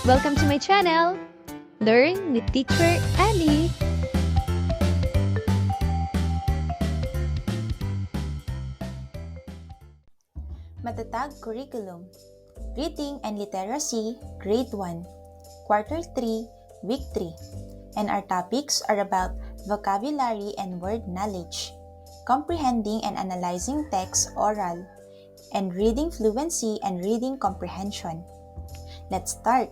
Welcome to my channel! Learn with Teacher Ali! Matatag Curriculum, Reading and Literacy, Grade 1, Quarter 3, Week 3, and our topics are about vocabulary and word knowledge, comprehending and analyzing text oral, and reading fluency and reading comprehension. Let's start!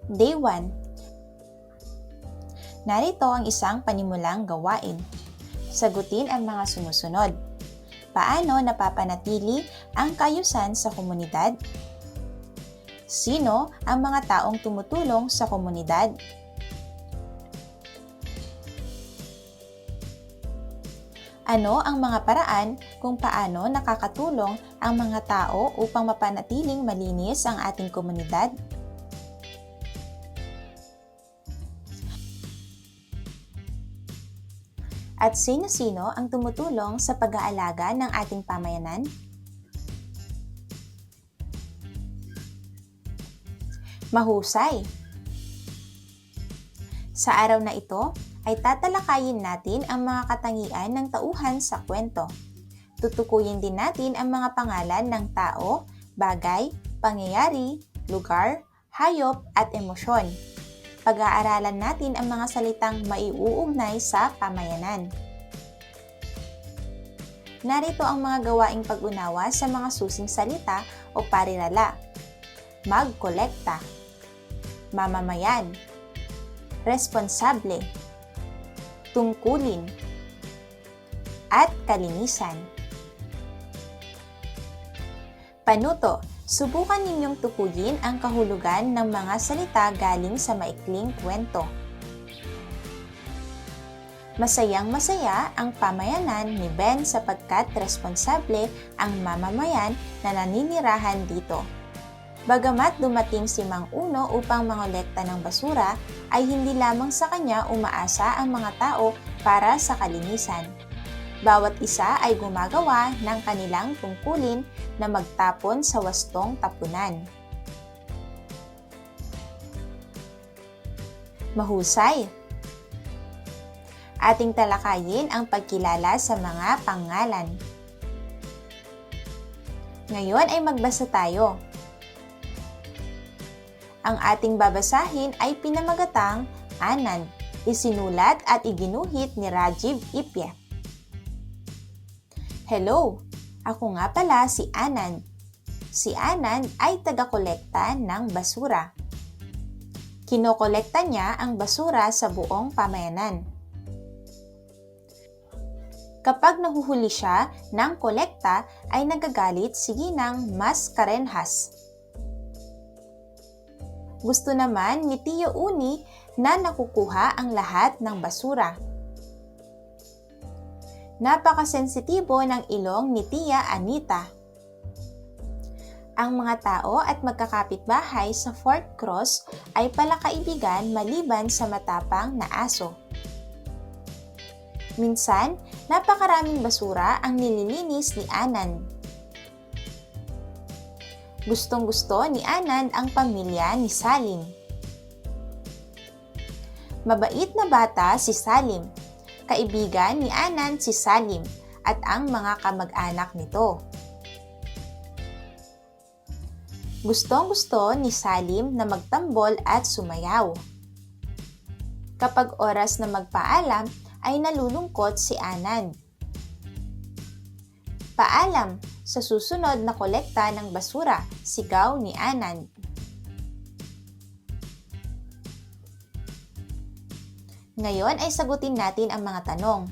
Day 1. Narito ang isang panimulang gawain. Sagutin ang mga sumusunod. Paano napapanatili ang kaayusan sa komunidad? Sino ang mga taong tumutulong sa komunidad? Ano ang mga paraan kung paano nakakatulong ang mga tao upang mapanatiling malinis ang ating komunidad? At sino-sino ang tumutulong sa pag-aalaga ng ating pamayanan? Mahusay! Sa araw na ito, ay tatalakayin natin ang mga katangian ng tauhan sa kwento. Tutukuyin din natin ang mga pangalan ng tao, bagay, pangyayari, lugar, hayop at emosyon. Pag-aaralan natin ang mga salitang maiuugnay sa pamayanan. Narito ang mga gawaing pag-unawa sa mga susing salita o parirala. Magkolekta, mamamayan, responsable, tungkulin, at kalinisan. Panuto. Subukan ninyong tukuyin ang kahulugan ng mga salita galing sa maikling kwento. Masayang-masaya ang pamayanan ni Ben sapagkat responsable ang mamamayan na naninirahan dito. Bagamat dumating si Mang Uno upang mangolekta ng basura, ay hindi lamang sa kanya umaasa ang mga tao para sa kalinisan. Bawat isa ay gumagawa ng kanilang tungkulin na magtapon sa wastong tapunan. Mahusay! Ating talakayin ang pagkilala sa mga pangalan. Ngayon ay magbasa tayo. Ang ating babasahin ay pinamagatang Anand, isinulat at iginuhit ni Rajiv Ipye. Hello! Ako nga pala si Anand. Si Anand ay taga-kolekta ng basura. Kinokolekta niya ang basura sa buong pamayanan. Kapag nahuhuli siya ng kolekta ay nagagalit si Ginang Mas Karenhas. Gusto naman ni Tiyo Uni na nakukuha ang lahat ng basura. Napakasensitibo ng ilong ni Tia Anita. Ang mga tao at magkakapitbahay sa Fort Cross ay palakaibigan maliban sa matapang na aso. Minsan, napakaraming basura ang nililinis ni Anand. Gustong-gusto ni Anand ang pamilya ni Salim. Mabait na bata si Salim. Kaibigan ni Anand si Salim at ang mga kamag-anak nito. Gustong-gusto ni Salim na magtambol at sumayaw. Kapag oras na magpaalam ay nalulungkot si Anand. Paalam sa susunod na kolekta ng basura, sigaw ni Anand. Ngayon ay sagutin natin ang mga tanong.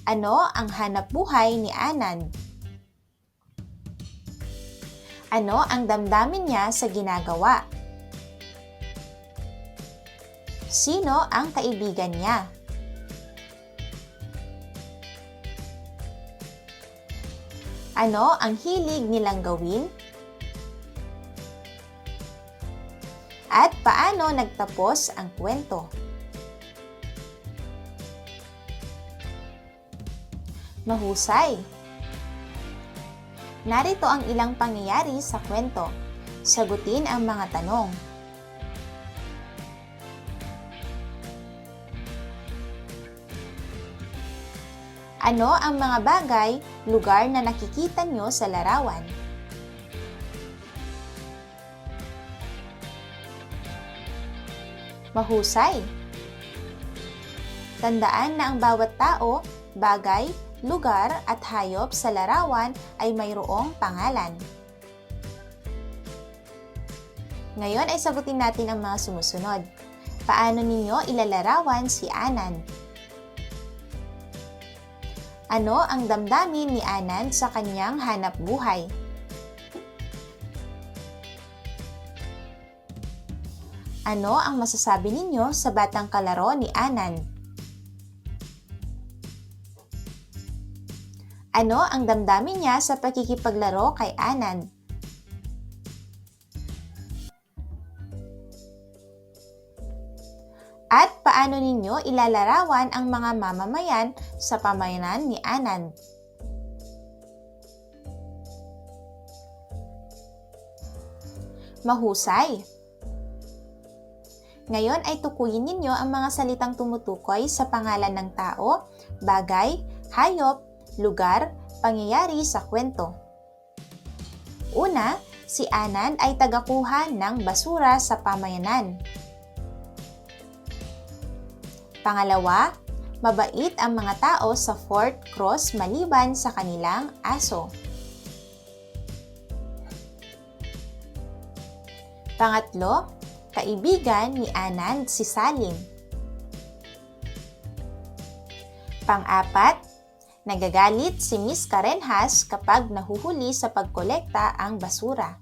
Ano ang hanapbuhay ni Anand? Ano ang damdamin niya sa ginagawa? Sino ang kaibigan niya? Ano ang hilig nilang gawin? At paano nagtapos ang kwento? Mahusay! Narito ang ilang pangyayari sa kwento. Sagutin ang mga tanong. Ano ang mga bagay, lugar na nakikita nyo sa larawan? Mahusay! Tandaan na ang bawat tao, bagay, lugar at hayop sa larawan ay mayroong pangalan. Ngayon ay sagutin natin ang mga sumusunod. Paano ninyo ilalarawan si Anan? Ano ang damdamin ni Anan sa kanyang hanap buhay? Ano ang masasabi ninyo sa batang kalaro ni Anan? Ano ang damdamin niya sa pakikipaglaro kay Anan? At paano ninyo ilalarawan ang mga mamamayan sa pamayanan ni Anan? Mahusay! Ngayon ay tukuyin ninyo ang mga salitang tumutukoy sa pangalan ng tao, bagay, hayop, lugar, pangyayari sa kwento. Una, si Anan ay tagakuha ng basura sa pamayanan. Pangalawa, mabait ang mga tao sa Fort Cross maliban sa kanilang aso. Pangatlo, kaibigan ni Anan si Salim. Pang-apat, nagagalit si Miss Karenhas kapag nahuhuli sa pagkolekta ang basura.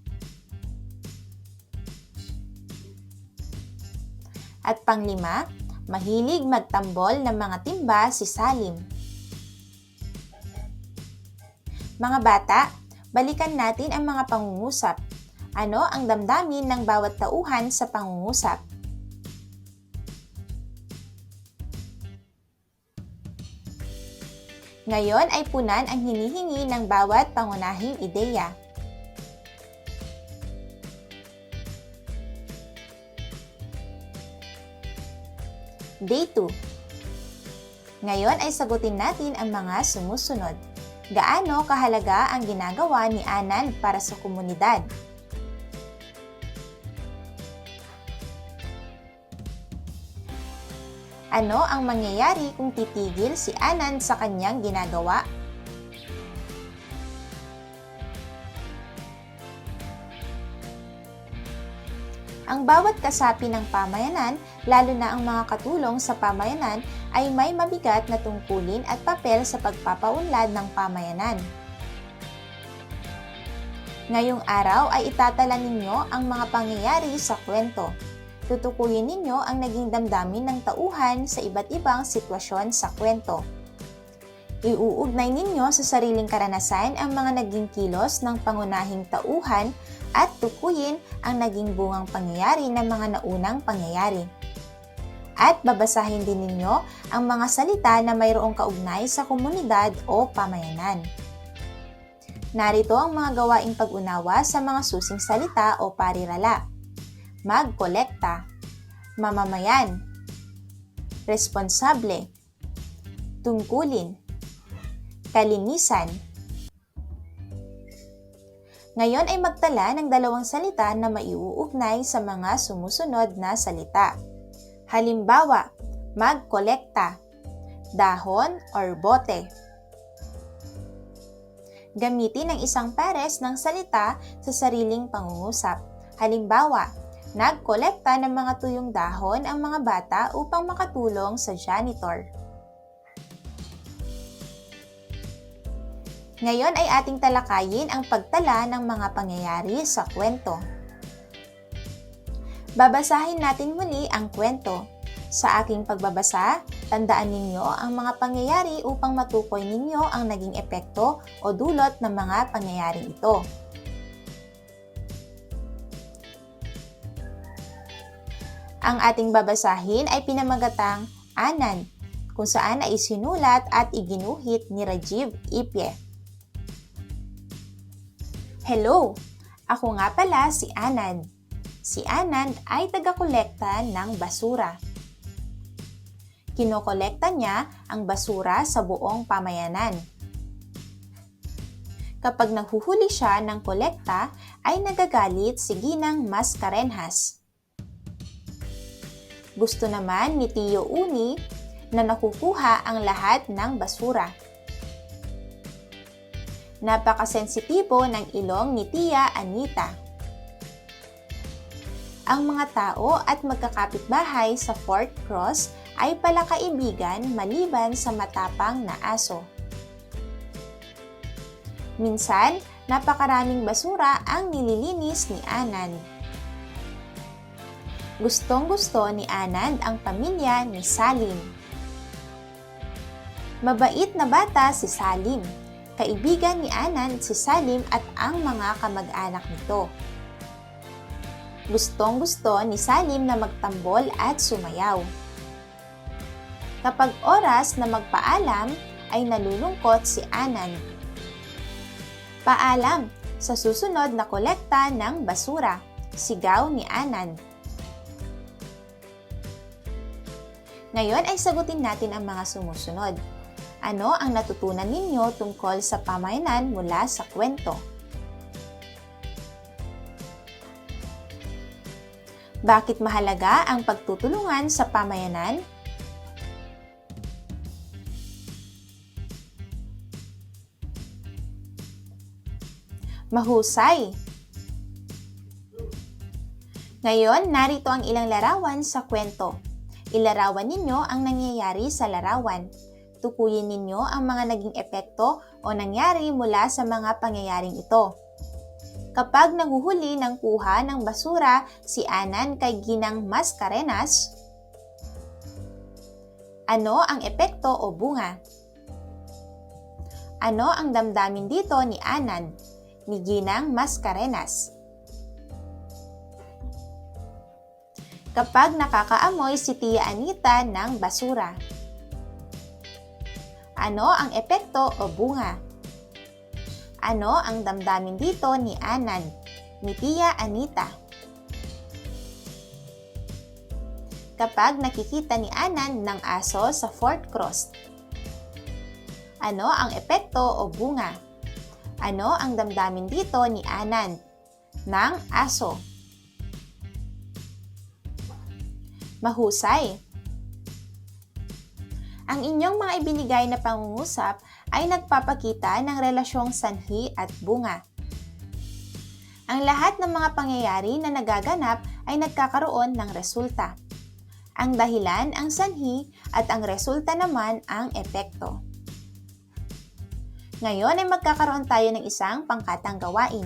At panglima, mahilig magtambol ng mga timba si Salim. Mga bata, balikan natin ang mga pangungusap. Ano ang damdamin ng bawat tauhan sa pangungusap? Ngayon ay punan ang hinihingi ng bawat pangunahing ideya. Day 2. Ngayon ay sagutin natin ang mga sumusunod. Gaano kahalaga ang ginagawa ni Anan para sa komunidad? Ano ang mangyayari kung titigil si Anan sa kanyang ginagawa? Ang bawat kasapi ng pamayanan, lalo na ang mga katulong sa pamayanan, ay may mabigat na tungkulin at papel sa pagpapaunlad ng pamayanan. Ngayong araw ay itatala ninyo ang mga pangyayari sa kwento. Tutukuyin ninyo ang naging damdamin ng tauhan sa iba't ibang sitwasyon sa kwento. Iuugnay ninyo sa sariling karanasan ang mga naging kilos ng pangunahing tauhan at tukuyin ang naging bungang pangyayari ng mga naunang pangyayari. At babasahin din ninyo ang mga salita na mayroong kaugnay sa komunidad o pamayanan. Narito ang mga gawaing pag-unawa sa mga susing salita o parirala. Magkolekta, mamamayan, responsable, tungkulin, kalinisan. Ngayon ay magtala ng dalawang salita na maiuugnay sa mga sumusunod na salita. Halimbawa, magkolekta, dahon or bote. Gamitin ang isang pares ng salita sa sariling pangungusap. Halimbawa, nagkolekta ng mga tuyong dahon ang mga bata upang makatulong sa janitor. Ngayon ay ating talakayin ang pagtala ng mga pangyayari sa kwento. Babasahin natin muli ang kwento. Sa aking pagbabasa, tandaan ninyo ang mga pangyayari upang matukoy ninyo ang naging epekto o dulot ng mga pangyayaring ito. Ang ating babasahin ay pinamagatang Anan, kung saan ay sinulat at iginuhit ni Rajiv Ipye. Hello! Ako nga pala si Anand. Si Anand ay taga-kolekta ng basura. Kinokolekta niya ang basura sa buong pamayanan. Kapag naghuhuli siya ng kolekta, ay nagagalit si Ginang Mascarenhas. Gusto naman ni Tio Uni na nakukuha ang lahat ng basura. Napakasensitibo ng ilong ni Tia Anita. Ang mga tao at magkakapitbahay sa Fort Cross ay palakaibigan maliban sa matapang na aso. Minsan, napakaraming basura ang nililinis ni Anand. Gustong-gusto ni Anand ang pamilya ni Salim. Mabait na bata si Salim. Kaibigan ni Anand si Salim at ang mga kamag-anak nito. Gustong-gusto ni Salim na magtambol at sumayaw. Kapag oras na magpaalam, ay nalulungkot si Anand. Paalam sa susunod na kolekta ng basura, sigaw ni Anand. Ngayon ay sagutin natin ang mga sumusunod. Ano ang natutunan ninyo tungkol sa pamayanan mula sa kwento? Bakit mahalaga ang pagtutulungan sa pamayanan? Mahusay! Ngayon, narito ang ilang larawan sa kwento. Ilarawan ninyo ang nangyayari sa larawan. Tukuyin ninyo ang mga naging epekto o nangyari mula sa mga pangyayaring ito. Kapag nahuhuli ng kuha ng basura si Anand kay Ginang Mascarenhas, ano ang epekto o bunga? Ano ang damdamin dito ni Anand, ni Ginang Mascarenhas? Kapag nakakaamoy si Tia Anita ng basura, ano ang epekto o bunga? Ano ang damdamin dito ni Anand, ni Tia Anita? Kapag nakikita ni Anand ng aso sa Fort Cross, ano ang epekto o bunga? Ano ang damdamin dito ni Anand, ng aso? Mahusay! Ang inyong mga ibinigay na pangungusap ay nagpapakita ng relasyong sanhi at bunga. Ang lahat ng mga pangyayari na nagaganap ay nagkakaroon ng resulta. Ang dahilan ang sanhi at ang resulta naman ang epekto. Ngayon ay magkakaroon tayo ng isang pangkatang gawain.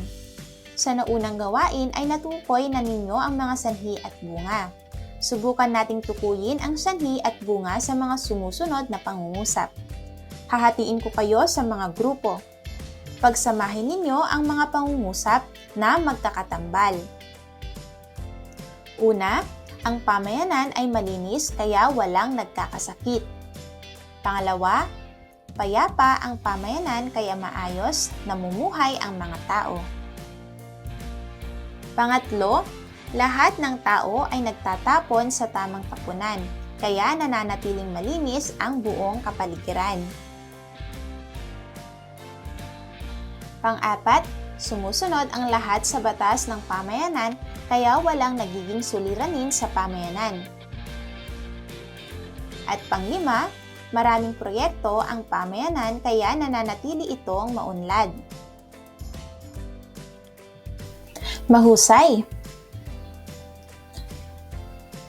Sa naunang gawain ay natukoy na ninyo ang mga sanhi at bunga. Subukan nating tukuyin ang sanhi at bunga sa mga sumusunod na pangungusap. Hahatiin ko kayo sa mga grupo. Pagsamahin ninyo ang mga pangungusap na magkakatambal. Una, ang pamayanan ay malinis kaya walang nagkakasakit. Pangalawa, payapa ang pamayanan kaya maayos namumuhay ang mga tao. Pangatlo, lahat ng tao ay nagtatapon sa tamang tapunan, kaya nananatiling malinis ang buong kapaligiran. Pang-apat, sumusunod ang lahat sa batas ng pamayanan, kaya walang nagiging suliranin sa pamayanan. At pang-lima, maraming proyekto ang pamayanan kaya nananatili itong maunlad. Mahusay!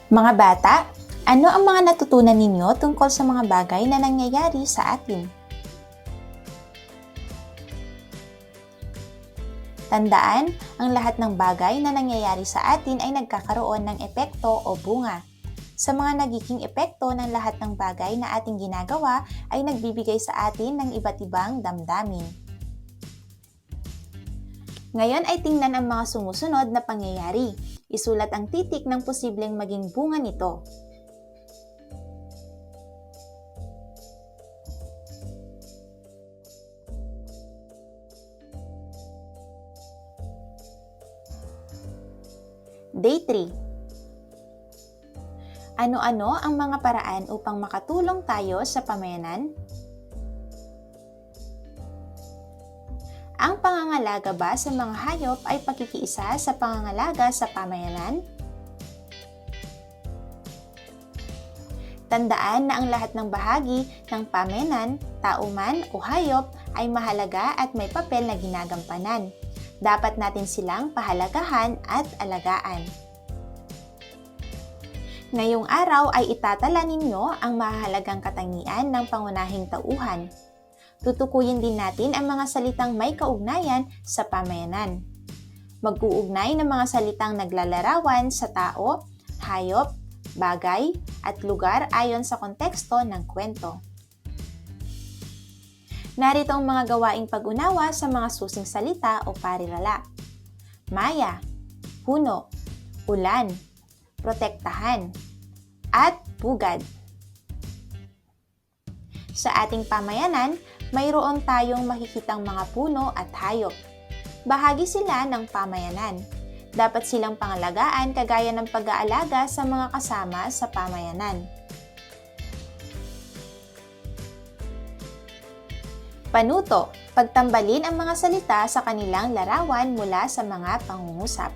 Mga bata, ano ang mga natutunan ninyo tungkol sa mga bagay na nangyayari sa atin? Tandaan, ang lahat ng bagay na nangyayari sa atin ay nagkakaroon ng epekto o bunga. Sa mga nagiging epekto ng lahat ng bagay na ating ginagawa ay nagbibigay sa atin ng iba't ibang damdamin. Ngayon ay tingnan ang mga sumusunod na pangyayari. Isulat ang titik ng posibleng maging bunga nito. Day 3. Ano-ano ang mga paraan upang makatulong tayo sa pamayanan? Ang pangangalaga ba sa mga hayop ay pakikiisa sa pangangalaga sa pamayanan? Tandaan na ang lahat ng bahagi ng pamayanan, tao man o hayop, ay mahalaga at may papel na ginagampanan. Dapat natin silang pahalagahan at alagaan. Ngayong araw ay itatala ninyo ang mahalagang katangian ng pangunahing tauhan. Tutukuyin din natin ang mga salitang may kaugnayan sa pamayanan. Mag-uugnay ng mga salitang naglalarawan sa tao, hayop, bagay, at lugar ayon sa konteksto ng kwento. Narito ang mga gawaing pag-unawa sa mga susing salita o parirala. Maya, puno, ulan, protektahan, at pugad. Sa ating pamayanan, mayroon tayong makikitang mga puno at hayop. Bahagi sila ng pamayanan. Dapat silang pangalagaan kagaya ng pag-aalaga sa mga kasama sa pamayanan. Panuto, pagtambalin ang mga salita sa kanilang larawan mula sa mga pangungusap.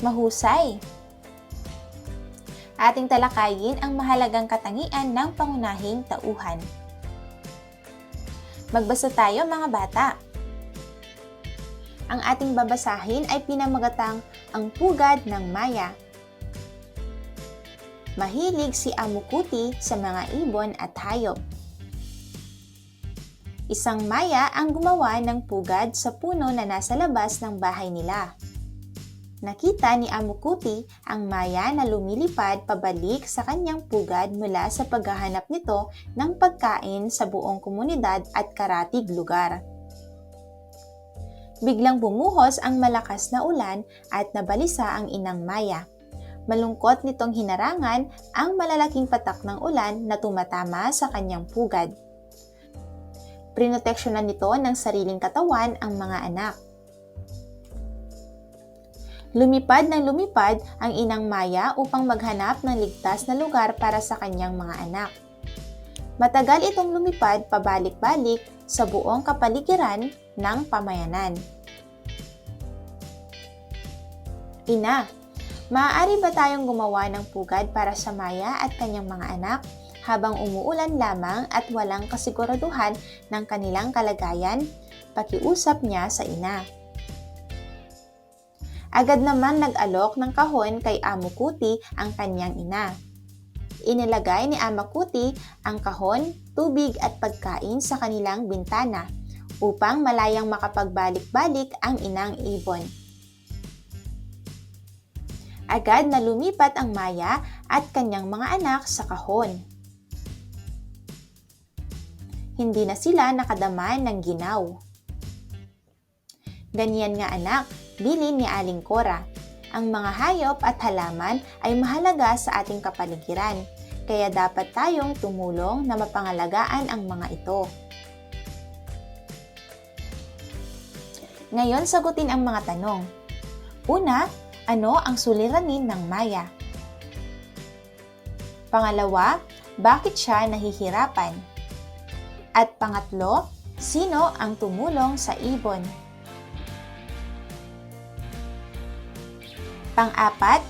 Mahusay! Ating talakayin ang mahalagang katangian ng pangunahing tauhan. Magbasa tayo mga bata. Ang ating babasahin ay pinamagatang Ang Pugad ng Maya. Mahilig si Amukuti sa mga ibon at hayop. Isang Maya ang gumawa ng pugad sa puno na nasa labas ng bahay nila. Nakita ni Amukuti ang Maya na lumilipad pabalik sa kanyang pugad mula sa paghahanap nito ng pagkain sa buong komunidad at karatig lugar. Biglang bumuhos ang malakas na ulan at nabalisa ang inang Maya. Malungkot nitong hinarangan ang malalaking patak ng ulan na tumatama sa kanyang pugad. Prinoteksyonan nito ng sariling katawan ang mga anak. Lumipad ng lumipad ang inang Maya upang maghanap ng ligtas na lugar para sa kanyang mga anak. Matagal itong lumipad pabalik-balik sa buong kapaligiran ng pamayanan. Ina, maaari ba tayong gumawa ng pugad para sa Maya at kanyang mga anak habang umuulan lamang at walang kasiguraduhan ng kanilang kalagayan? Pakiusap niya sa ina. Agad naman nag-alok ng kahon kay Amukuti ang kanyang ina. Inilagay ni Amukuti ang kahon, tubig at pagkain sa kanilang bintana upang malayang makapagbalik-balik ang inang ibon. Agad na lumipat ang Maya at kanyang mga anak sa kahon. Hindi na sila nakadama ng ginaw. Ganyan nga anak, bilin ni Aling Cora. Ang mga hayop at halaman ay mahalaga sa ating kapaligiran, kaya dapat tayong tumulong na mapangalagaan ang mga ito. Ngayon sagutin ang mga tanong. Una, ano ang suliranin ng Maya? Pangalawa, bakit siya nahihirapan? At pangatlo, sino ang tumulong sa ibon? Pang-apat,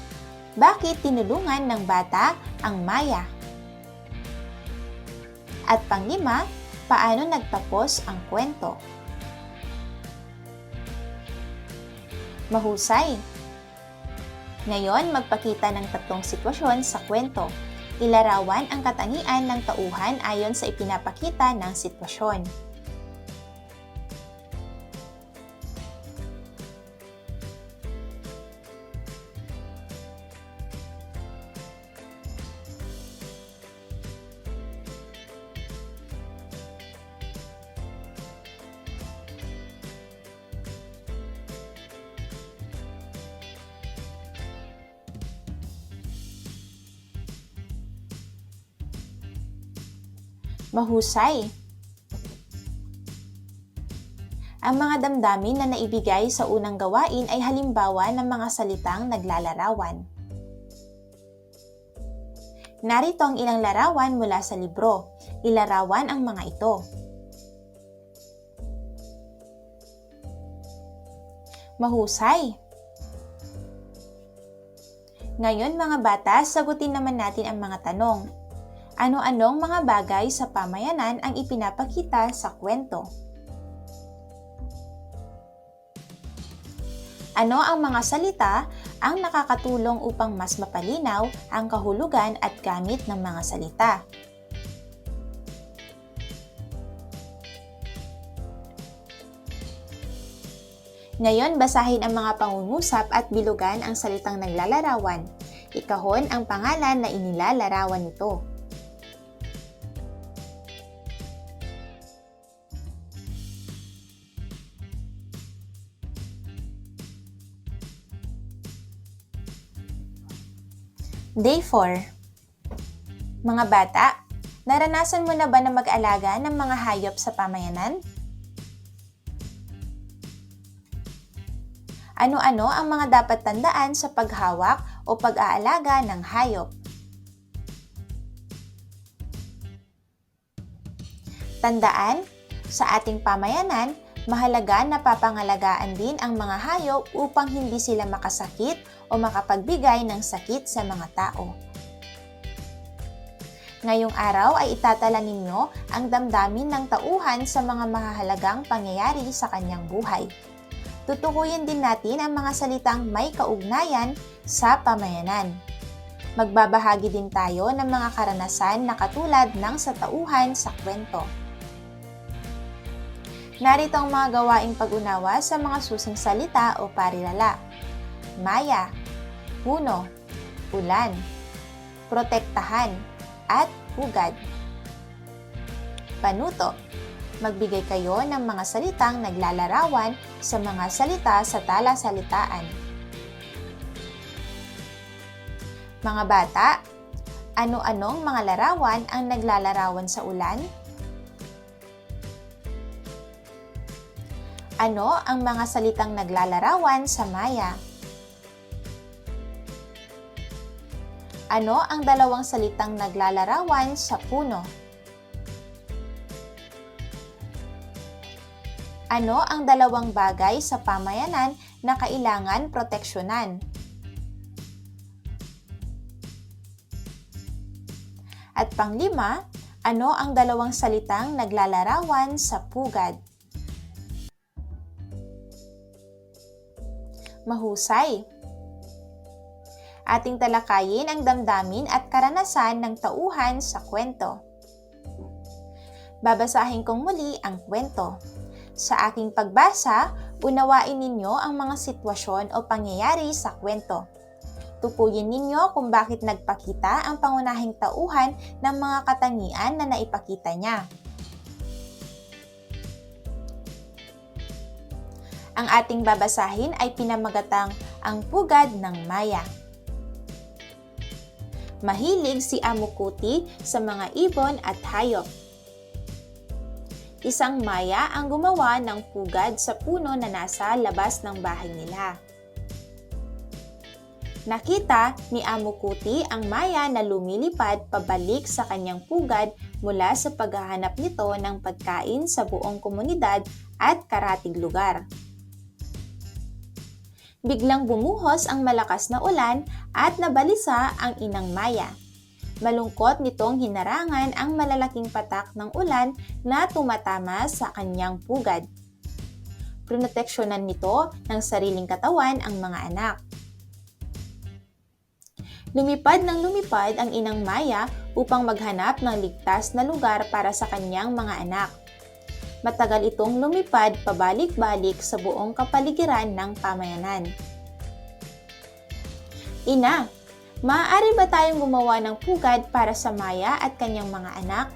bakit tinulungan ng bata ang Maya? At pang-lima, paano nagtapos ang kwento? Mahusay! Ngayon, magpakita ng tatlong sitwasyon sa kwento. Ilarawan ang katangian ng tauhan ayon sa ipinapakita ng sitwasyon. Mahusay. Ang mga damdamin na naibigay sa unang gawain ay halimbawa ng mga salitang naglalarawan. Narito ang ilang larawan mula sa libro. Ilarawan ang mga ito. Mahusay. Ngayon mga bata, sagutin naman natin ang mga tanong. Ano-anong mga bagay sa pamayanan ang ipinapakita sa kwento? Ano ang mga salita ang nakakatulong upang mas mapalinaw ang kahulugan at gamit ng mga salita? Ngayon, basahin ang mga pangungusap at bilugan ang salitang naglalarawan. Ikahon ang pangalan na inilalarawan nito. Day 4. Mga bata, naranasan mo na ba na mag-alaga ng mga hayop sa pamayanan? Ano-ano ang mga dapat tandaan sa paghawak o pag-aalaga ng hayop? Tandaan, sa ating pamayanan, mahalaga na papangalagaan din ang mga hayop upang hindi sila makasakit o makapagbigay ng sakit sa mga tao. Ngayong araw ay itatala ninyo ang damdamin ng tauhan sa mga mahahalagang pangyayari sa kanyang buhay. Tutukuyin din natin ang mga salitang may kaugnayan sa pamayanan. Magbabahagi din tayo ng mga karanasan na katulad ng sa tauhan sa kwento. Narito ang mga gawaing pag-unawa sa mga susing salita o parirala. Maya, puno, ulan, protektahan, at pugad. Panuto, magbigay kayo ng mga salitang naglalarawan sa mga salita sa talasalitaan. Mga bata, ano-anong mga larawan ang naglalarawan sa ulan? Ano ang mga salitang naglalarawan sa maya? Ano ang dalawang salitang naglalarawan sa puno? Ano ang dalawang bagay sa pamayanan na kailangan proteksyonan? At panglima, ano ang dalawang salitang naglalarawan sa pugad? Mahusay. Ating talakayin ang damdamin at karanasan ng tauhan sa kwento. Babasahin kong muli ang kwento. Sa aking pagbasa, unawain ninyo ang mga sitwasyon o pangyayari sa kwento. Tukuyin ninyo kung bakit nagpakita ang pangunahing tauhan ng mga katangian na naipakita niya. Ang ating babasahin ay pinamagatang ang pugad ng maya. Mahilig si Amo Kuti sa mga ibon at hayop. Isang maya ang gumawa ng pugad sa puno na nasa labas ng bahay nila. Nakita ni Amo Kuti ang maya na lumilipad pabalik sa kanyang pugad mula sa paghahanap nito ng pagkain sa buong komunidad at karatig lugar. Biglang bumuhos ang malakas na ulan at nabalisa ang inang maya. Malungkot nitong hinarangan ang malalaking patak ng ulan na tumatama sa kanyang pugad. Proteksyonan nito ng sariling katawan ang mga anak. Lumipad ng lumipad ang inang maya upang maghanap ng ligtas na lugar para sa kanyang mga anak. Matagal itong lumipad pabalik-balik sa buong kapaligiran ng pamayanan. Ina, maaari ba tayong gumawa ng pugad para sa maya at kanyang mga anak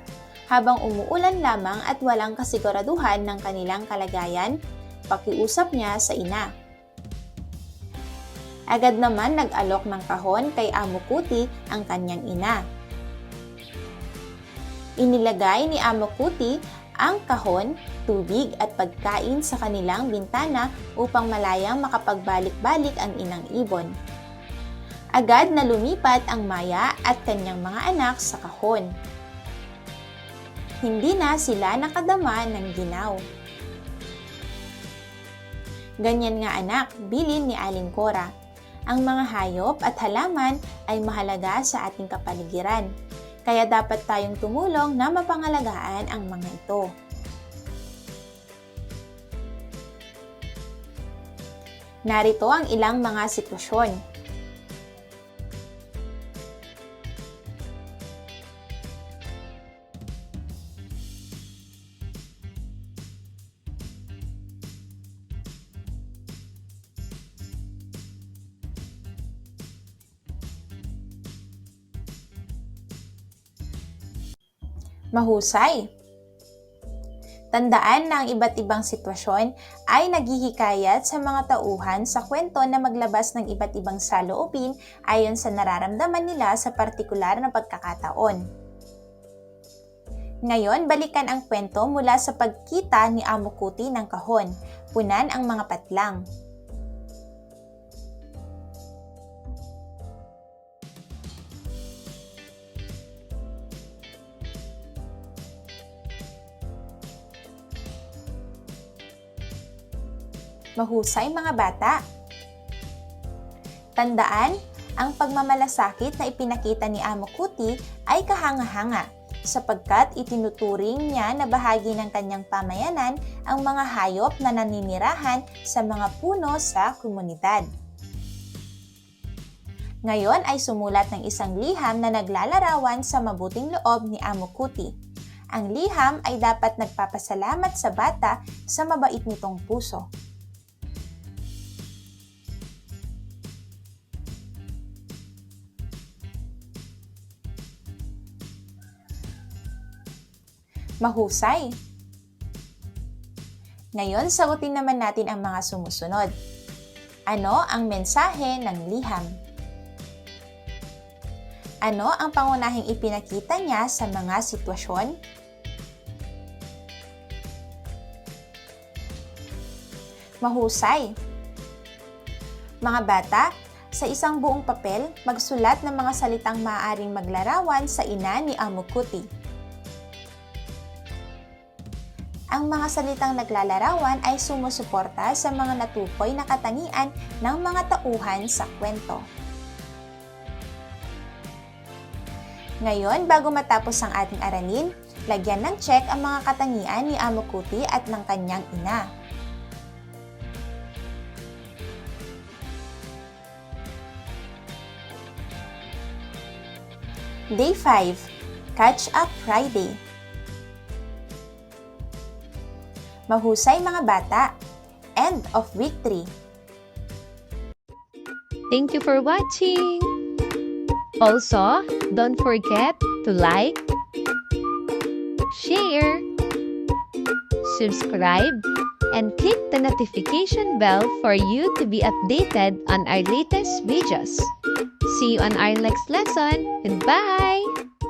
habang umuulan lamang at walang kasiguraduhan ng kanilang kalagayan? Pakiusap niya sa ina. Agad naman nag-alok ng kahon kay Amo Kuti ang kanyang ina. Inilagay ni Amo Kuti ang kahon, tubig at pagkain sa kanilang bintana upang malayang makapagbalik-balik ang inang ibon. Agad na lumipat ang Maya at kanyang mga anak sa kahon. Hindi na sila nakadama ng ginaw. Ganyan nga anak, bilin ni Aling Cora. Ang mga hayop at halaman ay mahalaga sa ating kapaligiran. Kaya dapat tayong tumulong na mapangalagaan ang mga ito. Narito ang ilang mga sitwasyon. Mahusay. Tandaan na ang iba't ibang sitwasyon ay naghihikayat sa mga tauhan sa kwento na maglabas ng iba't ibang saloobin ayon sa nararamdaman nila sa partikular na pagkakataon. Ngayon, balikan ang kwento mula sa pagkita ni Amo Kuti ng kahon. Punan ang mga patlang. Mahusay mga bata! Tandaan, ang pagmamalasakit na ipinakita ni Amo Kuti ay kahanga-hanga sapagkat itinuturing niya na bahagi ng kanyang pamayanan ang mga hayop na naninirahan sa mga puno sa komunidad. Ngayon ay sumulat ng isang liham na naglalarawan sa mabuting loob ni Amo Kuti. Ang liham ay dapat nagpapasalamat sa bata sa mabait nitong puso. Mahusay! Ngayon, sagutin naman natin ang mga sumusunod. Ano ang mensahe ng liham? Ano ang pangunahing ipinakita niya sa mga sitwasyon? Mahusay! Mga bata, sa isang buong papel, magsulat ng mga salitang maaaring maglarawan sa ina ni Amo Kuti. Ang mga salitang naglalarawan ay sumusuporta sa mga natukoy na katangian ng mga tauhan sa kwento. Ngayon, bago matapos ang ating aralin, lagyan ng check ang mga katangian ni Amo Kuti at ng kanyang ina. Day 5, Catch Up Friday. Mahusay mga bata! End of week 3. Thank you for watching! Also, don't forget to like, share, subscribe, and click the notification bell for you to be updated on our latest videos. See you on our next lesson. Goodbye!